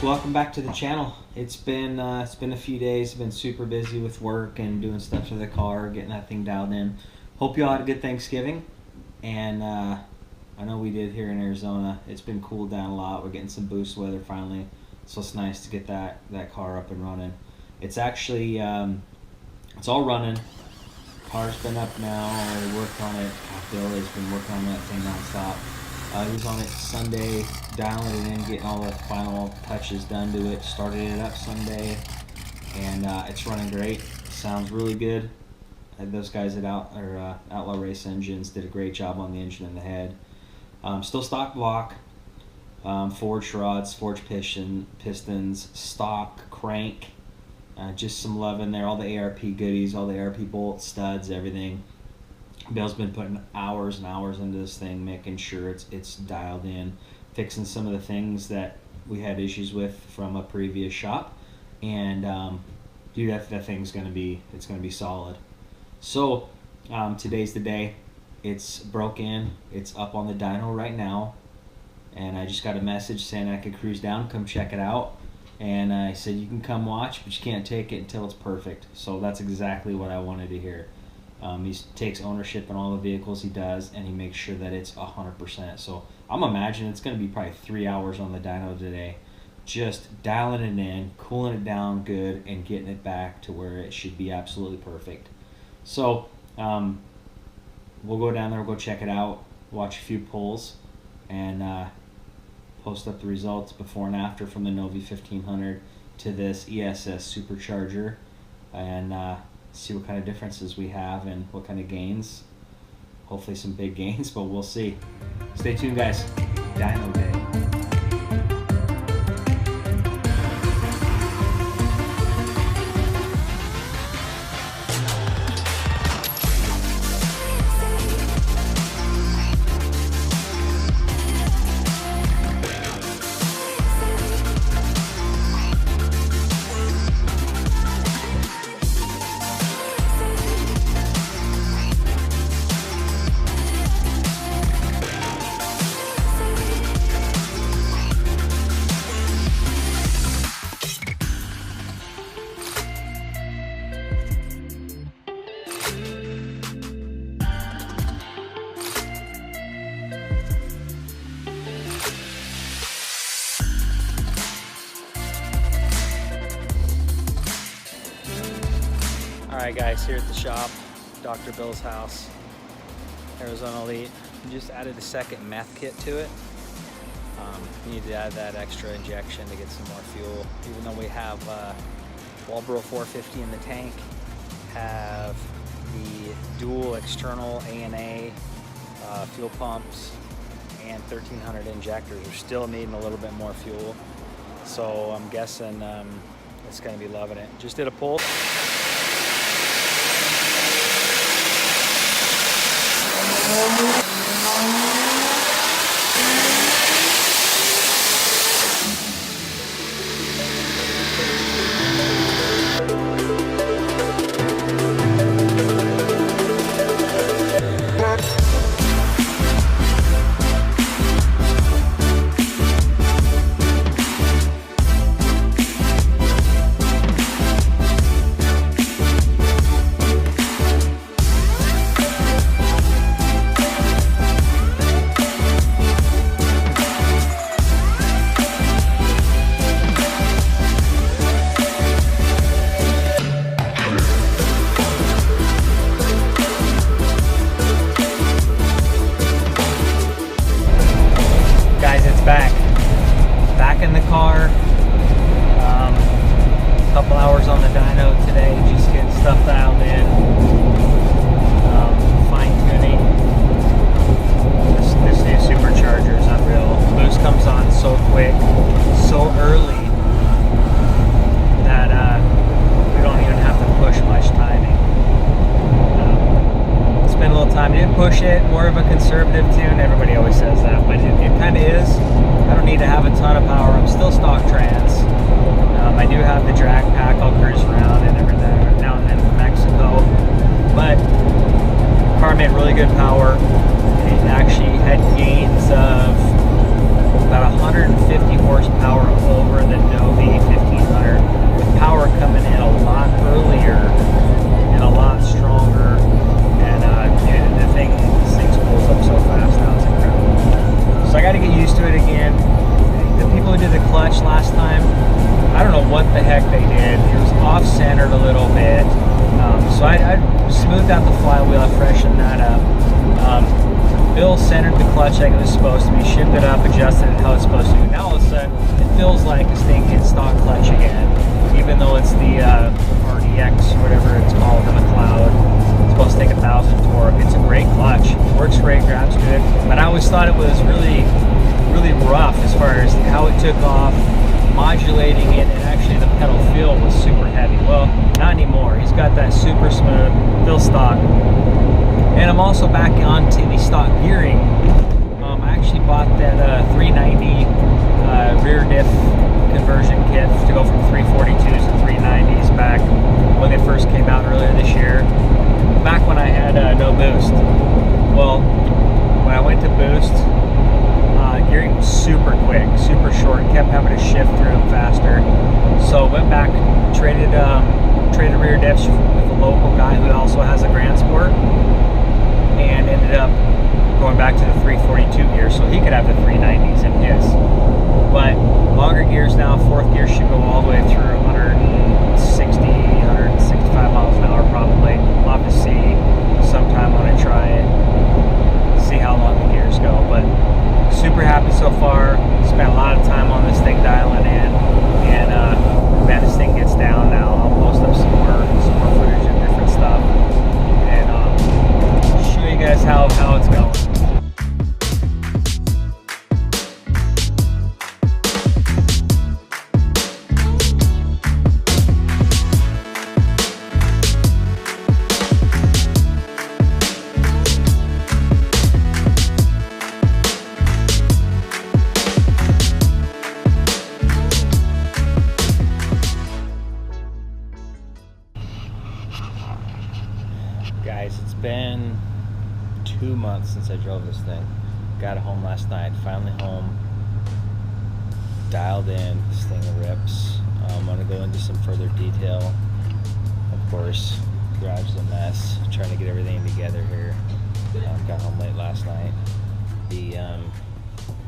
welcome back to the channel. It's been a few days. Been super busy with work and doing stuff to the car, getting that thing dialed in. Hope you all had a good Thanksgiving, and I know we did here in Arizona. It's been cooled down a lot. We're getting some boost weather finally, so it's nice to get that car up and running. It's actually it's all running. Car's been up now. We worked on it. Bill has been working on that thing nonstop. He was on it Sunday, dialing it in, getting all the final touches done to it. Started it up Sunday, and it's running great. Sounds really good. Those guys at Outlaw Race Engines did a great job on the engine and the head. Still stock block, forged rods, forged pistons, stock crank. Just some love in there. All the ARP goodies, all the ARP bolts, studs, everything. Bill's been putting hours and hours into this thing, making sure it's dialed in, fixing some of the things that we had issues with from a previous shop, and dude, that thing's gonna be solid. So today's the day. It's broke in. It's up on the dyno right now, and I just got a message saying I could cruise down, come check it out. And I said you can come watch, but you can't take it until it's perfect. So that's exactly what I wanted to hear. He takes ownership in all the vehicles he does, and he makes sure that it's 100%. So I'm imagining it's going to be probably 3 hours on the dyno today, just dialing it in, cooling it down good, and getting it back to where it should be absolutely perfect. So we'll go down there, we'll go check it out, watch a few pulls, and post up the results before and after from the Novi 1500 to this ESS Supercharger, and see what kind of differences we have and what kind of gains. Hopefully some big gains, but we'll see. Stay tuned, guys. Dyno Day. Alright guys, here at the shop, Dr. Bill's house, Arizona Elite. We just added a second meth kit to it. We need to add that extra injection to get some more fuel. Even though we have Walbro 450 in the tank, have the dual external A&A fuel pumps and 1300 injectors. We're still needing a little bit more fuel. So I'm guessing it's going to be loving it. Just did a pull. Back in the car. A couple hours on the dyno today, just getting stuff dialed in, fine tuning. This new supercharger is unreal. Boost comes on so quick, so early that we don't even have to push much timing. Spend a little time. Didn't push it. More of a conservative tune. Everybody always says that, but it kind of is. I don't need to have a ton of power. I'm still stock trans. I do have the drag pack. I'll cruise around and every now and then from Mexico. But car made really good power. It actually had gains of about 150 horsepower over the Novi 1500, with power coming in a lot earlier and a lot stronger. And dude, this thing pulls up so fast now, it's incredible. So I got to get used to it again. The people who did the clutch last time, I don't know what the heck they did. It was off-centered a little bit. So I smoothed out the flywheel, I freshened that up. Bill centered the clutch like it was supposed to be, shifted it up, adjusted it how it's supposed to be. Now all of a sudden, it feels like this thing hits stock clutch again, even though it's the RDX, whatever it's called, the McLeod. It's supposed to take 1,000 torque. It's a great clutch, works great, grabs good. But I always thought it was really rough as far as how it took off, modulating it, and actually the pedal feel was super heavy. Well, not anymore. He's got that super smooth, feel stock. And I'm also back onto the stock gearing. I actually bought that 390 rear diff conversion kit to go from 342s to 390s back when they first came out earlier this year, back when I had no boost. Well, when I went to boost, gearing was super quick, super short, kept having to shift through them faster. So went back, traded rear diffs with a local guy who also has a Grandsport, and ended up going back to the 342 gear so he could have the 390s in his. But longer gears now, fourth gear should go all the way through 160, 165 miles an hour probably. I'll have to see sometime when I try it, see how long the gears go. But super happy so far. Spent a lot of time on this thing dialing in, and man, this thing gets down now. I'll post up some more footage and different stuff, and show you guys how it's going. Guys, it's been 2 months since I drove this thing. Got home last night, finally home, dialed in. This thing rips. I'm gonna go into some further detail. Of course, garage is a mess, trying to get everything together here. Got home late last night.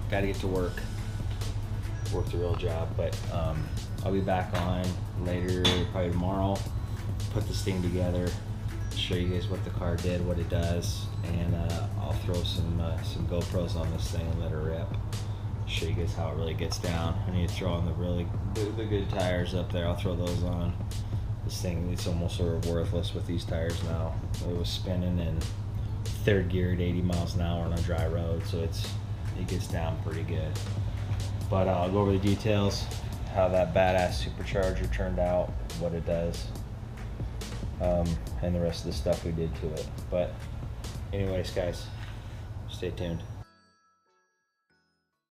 Got to get to work the real job, but I'll be back on later, probably tomorrow, put this thing together, show you guys what the car did, what it does, and I'll throw some GoPros on this thing and let her rip. Show you guys how it really gets down. I need to throw on the good tires up there. I'll throw those on. This thing, it's almost sort of worthless with these tires now. It was spinning in third gear at 80 miles an hour on a dry road, so it gets down pretty good. But I'll go over the details, how that badass supercharger turned out, what it does, and the rest of the stuff we did to it. But anyways, guys, stay tuned.